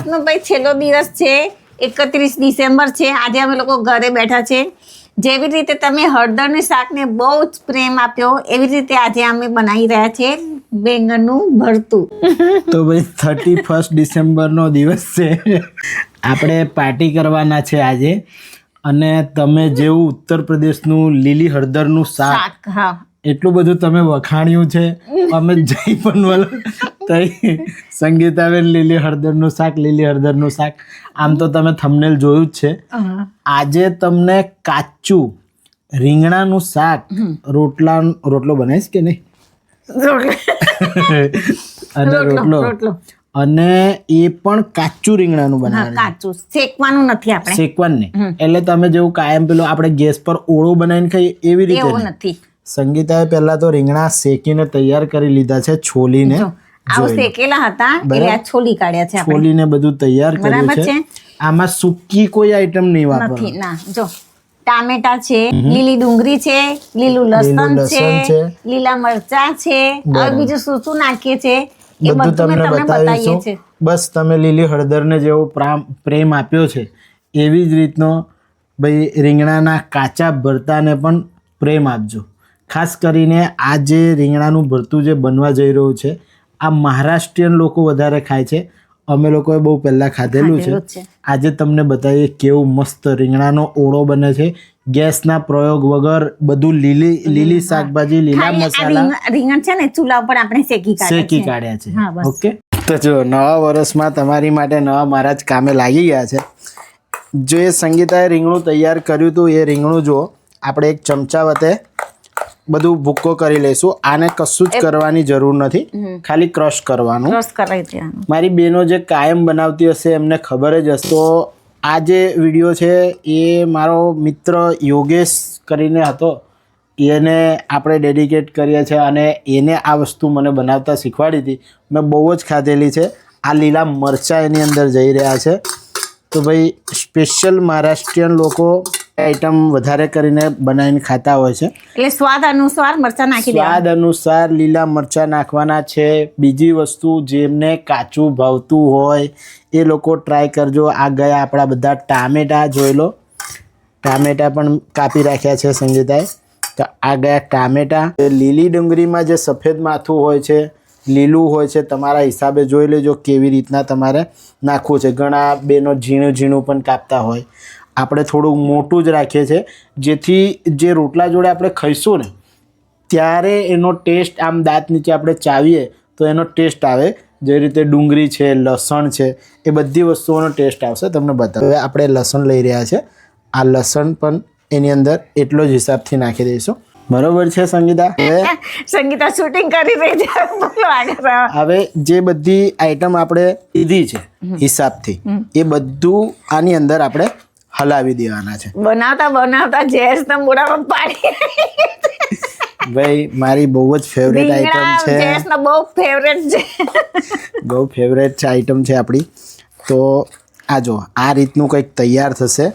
વર્ષનો ભાઈ છેલ્લો દિવસ છે, 31 ડિસેમ્બર છે. આજે અમે લોકો ઘરે બેઠા છે. જેવી રીતે તમે હળદરની શાકને બહુ જ પ્રેમ આપ્યો, એવી રીતે આજે અમે બનાવી રહ્યા છીએ બેંગનનું ભરતું. તો ભાઈ 31 ડિસેમ્બરનો દિવસ છે, આપણે પાર્ટી કરવાના છે આજે. અને તમે જેવું ઉત્તર પ્રદેશનું લીલી હળદરનું શાક હા એટલું બધું તમે વખાણ્યું છે, અમે જઈ પણ તઈ સંગીતાબેન લીલી હળદરનું શાક. આમ તો તમે થંબનેલ જોયું જ છે. આજે તમને કાચું રીંગણાનું શાક રોટલો બનાવીશ કે નહીં? અને રોટલો અને એ પણ કાચું રીંગણાનું બનાવે, કાચું શેકવાનું નથી, આપણે શેકવાનું નહીં. એટલે તમે જેવું કાયમ પેલું આપણે ગેસ પર ઓળો બનાવીને ખાઈએ એવી રીતે એવું નથી. સંગીતાએ પહેલા તો રીંગણા શેકીને તૈયાર કરી લીધા છે, છોલીને. આવું શેકેલા હતા એટલે આ છોલી કાઢ્યા છે આપણે. છોલીને બધું તૈયાર કર્યું છે. આમાં સૂકી કોઈ આઈટમ નહીં વાપરવાની. ના, જો ટામેટા છે, લીલી ડુંગળી છે, લીલું લસણ છે, લીલા મરચા છે. હવે બીજું શું શું નાખીએ છે એ બધું તમને બતાવીએ છે. બસ તમે લીલી હળદરને જેવો પ્રેમ આપ્યો છે એવી જ રીતનો ભાઈ રીંગણાના કાચા ભરતાને પણ પ્રેમ આપજો. ખાસ કરીને આ જે રીંગણાનું ભરતું જે બનવા જઈ રહ્યું છે, આ મહારાષ્ટ્રીયન લોકો વધારે ખાય છે. અમે લોકોએ બહુ પહેલાં ખાધેલું છે. આજે તમને બતાવીએ કેવું મસ્ત રીંગણાનો ઓળો બને છે, ગેસના પ્રયોગ વગર. બધું લીલી શાકભાજી, લીલા મસાલા. રીંગણ છે ને ચૂલા ઉપર આપણે શેકી કાઢ્યા છે. ઓકે, તો જો નવા વર્ષમાં તમારી માટે નવા મારા જ કામે લાગી ગયા છે. જો એ સંગીતાએ રીંગણું તૈયાર કર્યું હતું, એ રીંગણું જો આપણે એક ચમચા વતે બધું ભૂક્કો કરી લઈશું. આને કશું જ કરવાની જરૂર નથી, ખાલી ક્રશ કરવાનું. મારી બહેનો જે કાયમ બનાવતી હશે એમને ખબર જ હશે. તો આ જે વિડીયો છે એ મારો મિત્ર યોગેશ કરીને હતો, એને આપણે ડેડિકેટ કરીએ છીએ. અને એને આ વસ્તુ મને બનાવતા શીખવાડી હતી, મેં બહુ જ ખાધેલી છે. આ લીલા મરચાં એની અંદર જઈ રહ્યા છે. તો ભાઈ સ્પેશિયલ મહારાષ્ટ્રીયન લોકો આઈટમ વધારે કરીને બનાવીને ખાતા હોય છે. એટલે સ્વાદ અનુસાર મરચાં નાખી દેવાના. સ્વાદ અનુસાર લીલા મરચાં નાખવાના છે. બીજી વસ્તુ જેમને કાચું ભાવતું હોય એ લોકો ટ્રાય કરજો. આ ગયા આપણા બધા ટામેટા, જોઈ લો. ટામેટા પણ કાપી રાખ્યા છે સંગીતાએ. તો આ ગયા ટામેટા. લીલી ડુંગળીમાં જે સફેદ માથું હોય છે, લીલું હોય છે, તમારા હિસાબે જોઈ લેજો કેવી રીતના તમારે નાખવું છે. ઘણા બેનો ઝીણું ઝીણું પણ કાપતા હોય. આપણે થોડું મોટું જ રાખીએ છીએ, જેથી જે રોટલા જોડે આપણે ખાઈશું ને ત્યારે એનો ટેસ્ટ આમ દાંત નીચે આપણે ચાવીએ તો એનો ટેસ્ટ આવે. જે રીતે ડુંગળી છે, લસણ છે, એ બધી વસ્તુઓનો ટેસ્ટ આવશે. તમને બતાવે. આપણે લસણ લઈ રહ્યા છે. આ લસણ પણ એની અંદર એટલો જ હિસાબથી નાખી દઈશું. બરોબર છે સંગીતા? સંગીતા શૂટિંગ કરી રહી છે. હવે જે બધી આઈટમ આપણે લીધી છે હિસાબથી, એ બધું આની અંદર આપણે હલાવી દેવાના છે. બનાવતા જેસ ના મોઢામાં પાણી. ભાઈ મારી બહુ જ ફેવરેટ આઈટમ છે. જેસ ના બહુ ફેવરેટ છે. બહુ ફેવરેટ છે આઈટમ છે આપણી. તો આ જો આ રીતનું કંઈક તૈયાર થશે.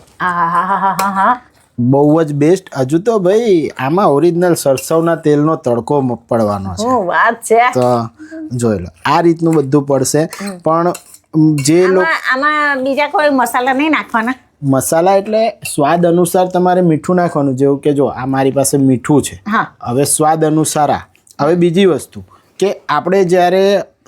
બહુ જ બેસ્ટ. હજુ તો ભાઈ આમાં ઓરિજિનલ સરસવના તેલનો તડકો પડવાનો છે. તો જોઈ લો આ રીતનું બધું પડશે. પણ જે લોકો આમાં બીજા કોઈ મસાલા નહીં નાખવાના. મસાલા એટલે સ્વાદ અનુસાર તમારે મીઠું નાખવાનું. જેવું કે જો આ મારી પાસે મીઠું છે, હવે સ્વાદ અનુસાર. હવે બીજી વસ્તુ કે આપણે જ્યારે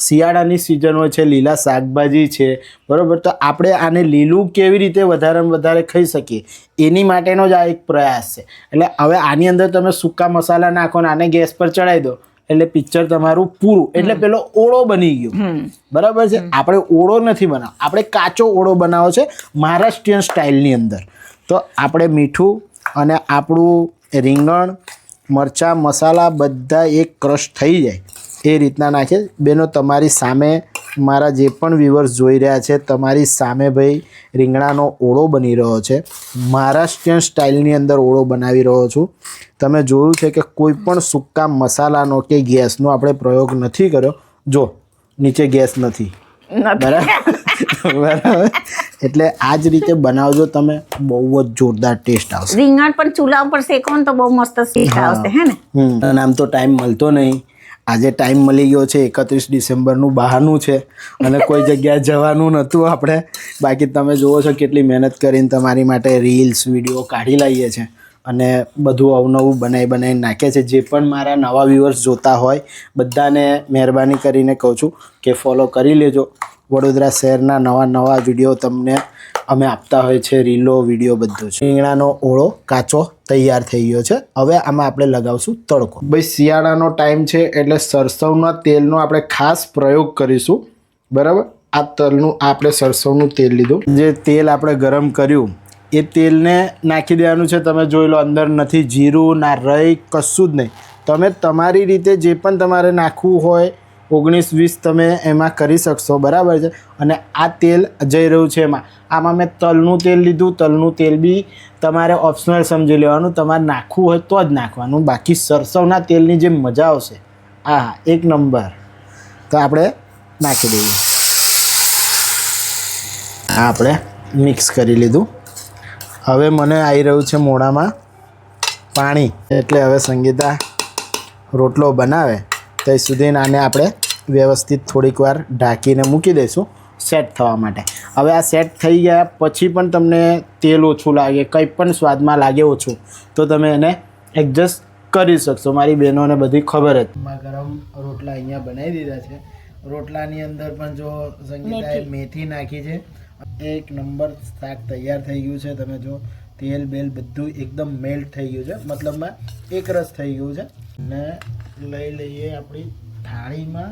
શિયાળાની સિઝન હોય છે, લીલા શાકભાજી છે, બરાબર, તો આપણે આને લીલું કેવી રીતે વધારેમાં વધારે ખાઈ શકીએ એની માટેનો જ આ એક પ્રયાસ છે. એટલે હવે આની અંદર તમે સૂકા મસાલા નાખો ને આને ગેસ પર ચડાવી દો એટલે પિક્ચર તમારું પૂરું. એટલે પેલો ઓળો બની ગયો. બરાબર છે. આપણે ઓળો નથી બનાવો, આપણે કાચો ઓળો બનાવો છે મહારાષ્ટ્રીયન સ્ટાઇલની અંદર. તો આપણે મીઠું અને આપણું રીંગણ, મરચાં, મસાલા બધા એક ક્રશ થઈ જાય એ રીતના નાખે. બેનો તમારી સામે મારા જે પણ વ્યુઅર્સ જોઈ રહ્યા છે, તમારી સામે ભાઈ રીંગણાનો ઓળો બની રહ્યો છે. મહારાષ્ટ્રીયન સ્ટાઇલની અંદર ઓળો બનાવી રહ્યો છું. તમે જોયું છે કે કોઈ પણ સૂકા મસાલાનો કે ગેસનો આપણે પ્રયોગ નથી કર્યો. જો નીચે ગેસ નથી, બરાબર. એટલે આ જ રીતે બનાવજો તમે, બહુ જ જોરદાર ટેસ્ટ આવશે. રીંગણ પણ ચૂલા ઉપર શેકો ને તો બહુ મસ્ત ટેસ્ટ આવશે. હે ને? આમ તો ટાઈમ મળતો નહીં. આજે ટાઈમ મળી ગયો છે 31 ડિસેમ્બરનું બહાનું છે અને કોઈ જગ્યાએ જવાનું નહોતું આપણે. બાકી તમે જુઓ છો કેટલી મહેનત કરીને તમારી માટે રીલ્સ વિડીયો કાઢી લાવીએ છીએ અને બધું અવનવું બનાવીને નાખે છે. જે પણ મારા નવા વ્યુઅર્સ જોતા હોય બધાને મહેરબાની કરીને કહું છું કે ફોલો કરી લેજો. વડોદરા શહેરના નવા વિડીયો તમને અમે આપતા હોય છે, રીલો વિડીયો બધું છે. રીંગણાનો ઓળો કાચો તૈયાર થઈ ગયો છે. હવે આમાં આપણે લગાવશું તડકો. ભાઈ શિયાળાનો ટાઈમ છે એટલે સરસવના તેલનો આપણે ખાસ પ્રયોગ કરીશું. બરાબર, આ તલનું આપણે સરસવનું તેલ લીધું. જે તેલ આપણે ગરમ કર્યું એ તેલને નાખી દેવાનું છે. તમે જોઈ લો અંદર નથી જીરું ના રઈ કશું જ નહીં. તમે તમારી રીતે જે પણ તમારે નાખવું હોય 19-20 તમે એમાં કરી શકશો. બરાબર છે. અને આ તેલ જઈ રહ્યું છે આમાં મેં તલનું તેલ લીધું. તલનું તેલ બી તમારે ઓપ્શનલ સમજી લેવાનું, તમારે નાખવું હોય તો જ નાખવાનું. બાકી સરસવના તેલની જે મજા આવશે એક નંબર. તો આપણે નાખી દઈએ. આ આપણે મિક્સ કરી લીધું. હવે મને આવી રહ્યું છે મોઢામાં પાણી. એટલે હવે સંગીતા રોટલો બનાવે ત્યાં સુધી આને આપણે વ્યવસ્થિત થોડીક વાર ઢાંકીને મૂકી દઈશું સેટ થવા માટે. હવે આ સેટ થઈ ગયા પછી પણ તમને તેલ ઓછું લાગે, કંઈ પણ સ્વાદમાં લાગે ઓછું, તો તમે એને એડજસ્ટ કરી શકશો. મારી બહેનોને બધી ખબર હતી. ગરમ રોટલા અહીંયા બનાવી દીધા છે. રોટલાની અંદર પણ જો સંગીતાએ મેથી નાખી છે. એક નંબર શાક તૈયાર થઈ ગયું છે. તમે જો તેલ બેલ બધું એકદમ મેલ્ટ થઈ ગયું છે, મતલબમાં એક રસ થઈ ગયું છે. ને લઈ લઈએ આપણી થાળીમાં.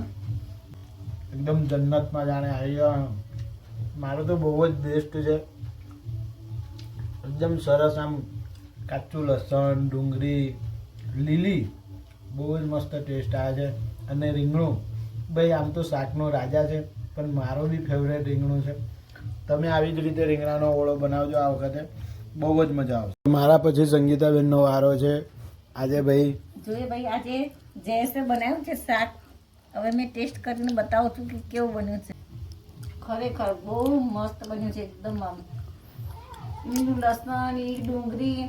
એકદમ જન્નતમાં જાણે આવી ગયો. મારું તો બહુ જ બેસ્ટ છે. એકદમ સરસ, આમ કાચું લસણ ડુંગળી લીલી બહુ જ મસ્ત ટેસ્ટ આવે છે. અને રીંગણું ભાઈ આમ તો શાકનો રાજા છે પણ મારો બી ફેવરેટ રીંગણું છે. તમે આવી જ રીતે રીંગણાનો ઓળો બનાવજો આ વખતે, બહુ જ મજા આવશે. મારા પછી સંગીતાબેનનો વારો છે. આજે ભાઈ જોઈએ ભાઈ આજે જયેશે બનાવ્યું છે શાક. હવે મેં ટેસ્ટ કરીને બતાવું છું કે કેવું બન્યું છે. ખરેખર બહુ મસ્ત બન્યું છે. એકદમ આમ લીલું લસણ લીલી ડુંગળી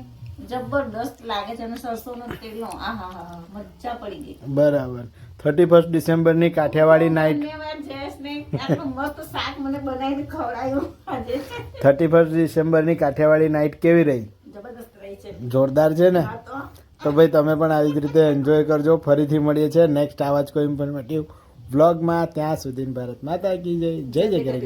જબરદસ્ત લાગે છે અને સરસોનો તેલનો આહા મજા પડી ગઈ. બરાબર. 31 ડિસેમ્બરની કાઠિયાવાડી નાઇટ. ધન્યવાદ જયેશને, આટલું મસ્ત શાક મને બનાવીને ખવડાવ્યું આજે. 31 ડિસેમ્બરની કાઠિયાવાડી નાઇટ કેવી રહી? જબરદસ્ત રહી છે, જોરદાર છે ને? તો ભાઈ તમે પણ આવી જ રીતે એન્જોય કરજો. ફરીથી મળીએ છીએ નેક્સ્ટ આવા જ કોઈ ઇન્ફોર્મેટિવ વ્લોગમાં. ત્યાં સુધી ભારત માતા કી જય. જય જય કરે.